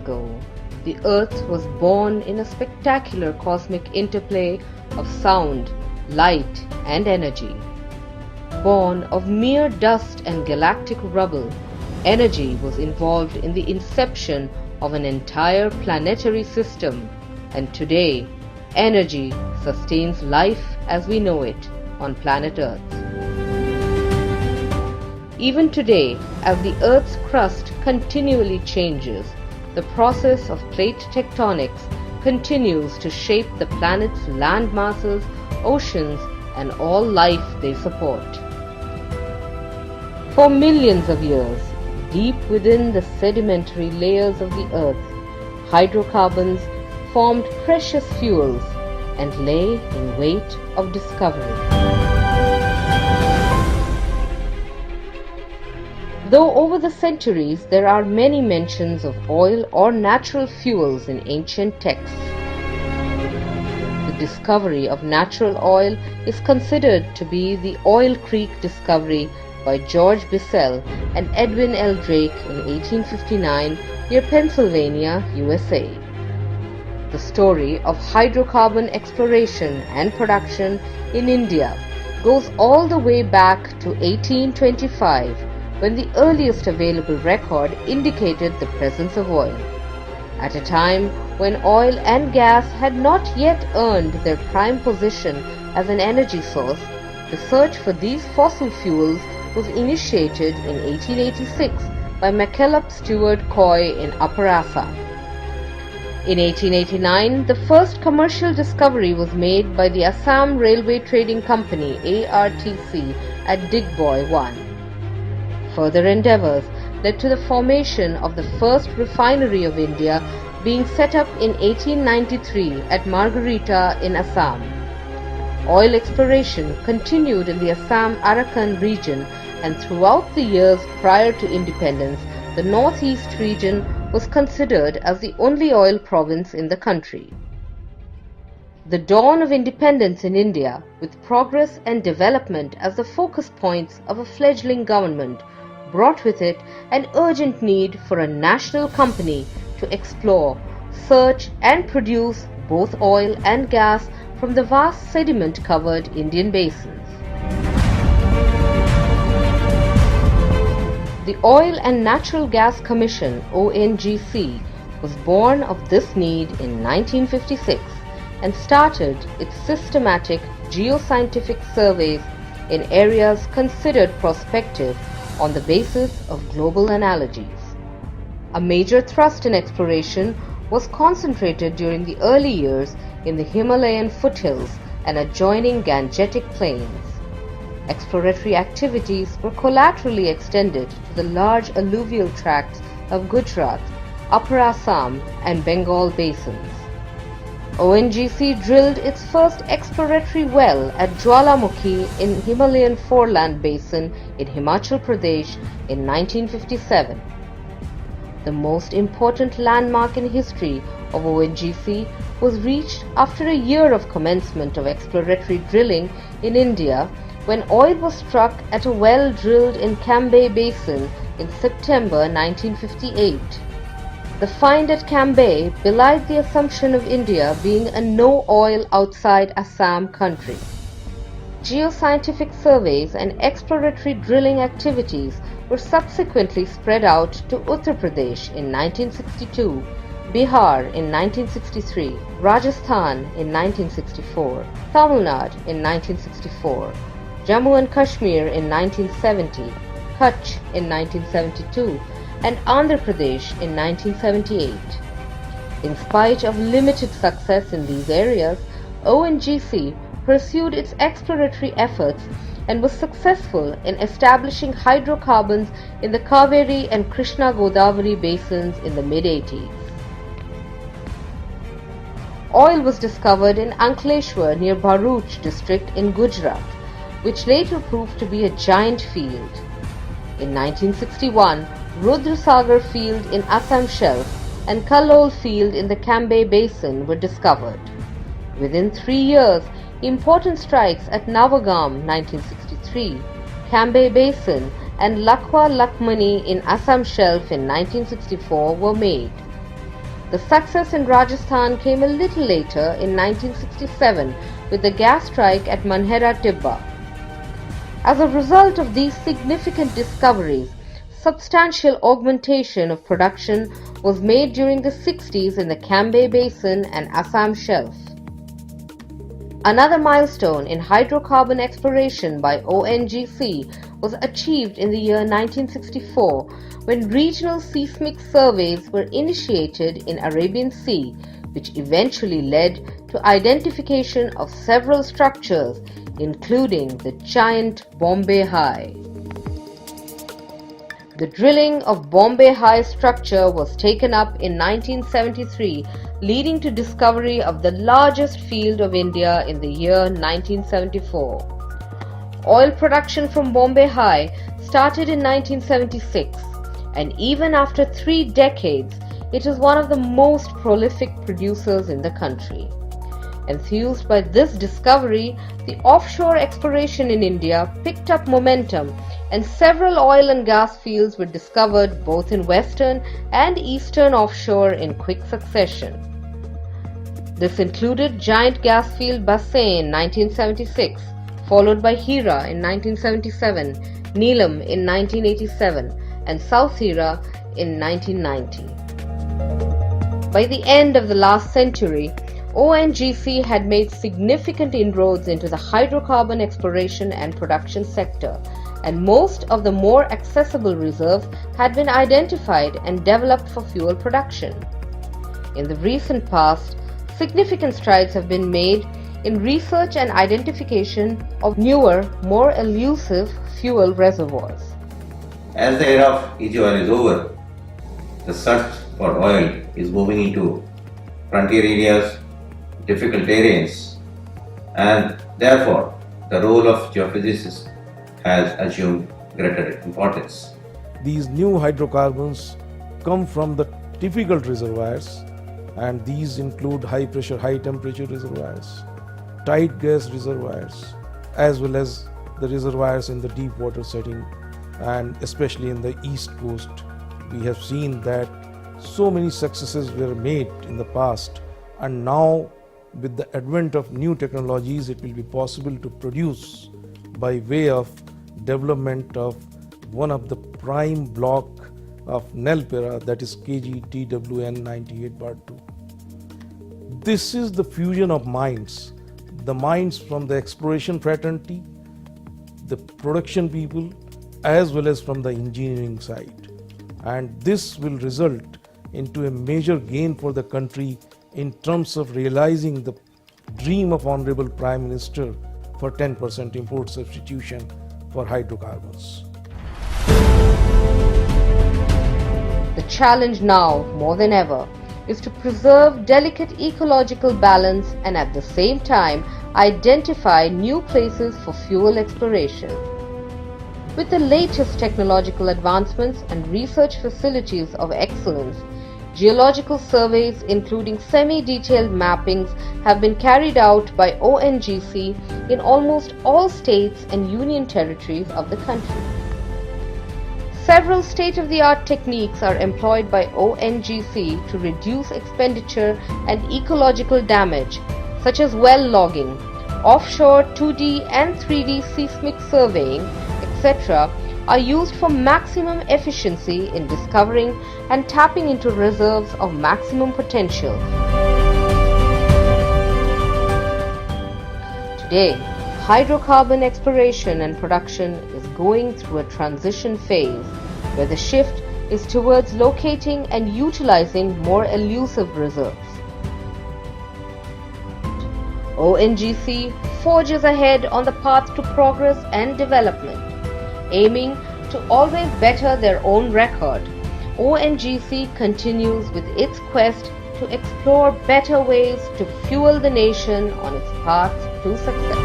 ago, the Earth was born in a spectacular cosmic interplay of sound, light, and energy. Born of mere dust and galactic rubble, energy was involved in the inception of an entire planetary system, and today, energy sustains life as we know it on planet Earth. Even today, as the Earth's crust continually changes, the process of plate tectonics continues to shape the planet's land masses, oceans, and all life they support. For millions of years, deep within the sedimentary layers of the Earth, hydrocarbons formed precious fuels and lay in wait of discovery. Though over the centuries there are many mentions of oil or natural fuels in ancient texts, the discovery of natural oil is considered to be the Oil Creek discovery by George Bissell and Edwin L. Drake in 1859 near Pennsylvania, USA. The story of hydrocarbon exploration and production in India goes all the way back to 1825, when the earliest available record indicated the presence of oil. At a time when oil and gas had not yet earned their prime position as an energy source, the search for these fossil fuels was initiated in 1886 by MacKillop Stewart Coy in Upper Assam. In 1889, the first commercial discovery was made by the Assam Railway Trading Company (ARTC) at Digboy 1. Further endeavours led to the formation of the first refinery of India, being set up in 1893 at Margarita in Assam. Oil exploration continued in the Assam-Arakan region, and throughout the years prior to independence, the northeast region was considered as the only oil province in the country. The dawn of independence in India, with progress and development as the focus points of a fledgling government, brought with it an urgent need for a national company to explore, search and produce both oil and gas from the vast sediment-covered Indian basins. The Oil and Natural Gas Commission (ONGC) was born of this need in 1956 and started its systematic geoscientific surveys in areas considered prospective on the basis of global analogies. A major thrust in exploration was concentrated during the early years in the Himalayan foothills and adjoining Gangetic plains. Exploratory activities were collaterally extended to the large alluvial tracts of Gujarat, Upper Assam and Bengal basins. ONGC drilled its first exploratory well at Jwalamukhi in Himalayan foreland basin in Himachal Pradesh in 1957. The most important landmark in history of ONGC was reached after a year of commencement of exploratory drilling in India, when oil was struck at a well drilled in Cambay Basin in September 1958. The find at Cambay belied the assumption of India being a no-oil outside Assam country. Geoscientific surveys and exploratory drilling activities were subsequently spread out to Uttar Pradesh in 1962, Bihar in 1963, Rajasthan in 1964, Tamil Nadu in 1964, Jammu and Kashmir in 1970, Kutch in 1972, and Andhra Pradesh in 1978. In spite of limited success in these areas, ONGC pursued its exploratory efforts and was successful in establishing hydrocarbons in the Kaveri and Krishna Godavari basins in the mid-80s. Oil was discovered in Ankleshwar near Bharuch district in Gujarat, which later proved to be a giant field. In 1961, Rudrasagar field in Assam Shelf and Kalol field in the Cambay Basin were discovered. Within 3 years, important strikes at Navagam 1963, Cambay Basin and Lakwa Lakmani in Assam Shelf in 1964 were made. The success in Rajasthan came a little later in 1967 with the gas strike at Manhera Tibba. As a result of these significant discoveries, substantial augmentation of production was made during the 60s in the Cambay Basin and Assam Shelf. Another milestone in hydrocarbon exploration by ONGC was achieved in the year 1964 when regional seismic surveys were initiated in Arabian Sea, which eventually led to identification of several structures, including the giant Bombay High. The drilling of Bombay High structure was taken up in 1973, leading to discovery of the largest field of India in the year 1974. Oil production from Bombay High started in 1976, and even after 3 decades, it is one of the most prolific producers in the country. Enthused by this discovery, the offshore exploration in India picked up momentum, and several oil and gas fields were discovered both in western and eastern offshore in quick succession. This included giant gas field Bassein in 1976, followed by Hira in 1977, Neelam in 1987, and South Hira in 1990. By the end of the last century, ONGC had made significant inroads into the hydrocarbon exploration and production sector, and most of the more accessible reserves had been identified and developed for fuel production. In the recent past, significant strides have been made in research and identification of newer, more elusive fuel reservoirs. As the era of easy oil is over, the search for oil is moving into frontier areas, difficult terrains, and therefore the role of geophysicists has assumed greater importance. These new hydrocarbons come from the difficult reservoirs, and these include high pressure, high temperature reservoirs, tight gas reservoirs, as well as the reservoirs in the deep water setting, and especially in the east coast. We have seen that so many successes were made in the past, and now with the advent of new technologies, it will be possible to produce by way of development of one of the prime block of Nelpera, that is KG-TWN 98/2. This is the fusion of minds, the minds from the exploration fraternity, the production people, as well as from the engineering side. And this will result into a major gain for the country in terms of realizing the dream of Honorable Prime Minister for 10% import substitution for hydrocarbons. The challenge now, more than ever, is to preserve delicate ecological balance and at the same time identify new places for fuel exploration. With the latest technological advancements and research facilities of excellence, geological surveys including semi-detailed mappings have been carried out by ONGC in almost all states and union territories of the country. Several state-of-the-art techniques are employed by ONGC to reduce expenditure and ecological damage, such as well logging, offshore 2D and 3D seismic surveying, etc., are used for maximum efficiency in discovering and tapping into reserves of maximum potential. Today, hydrocarbon exploration and production is going through a transition phase where the shift is towards locating and utilizing more elusive reserves. ONGC forges ahead on the path to progress and development. Aiming to always better their own record, ONGC continues with its quest to explore better ways to fuel the nation on its path to success.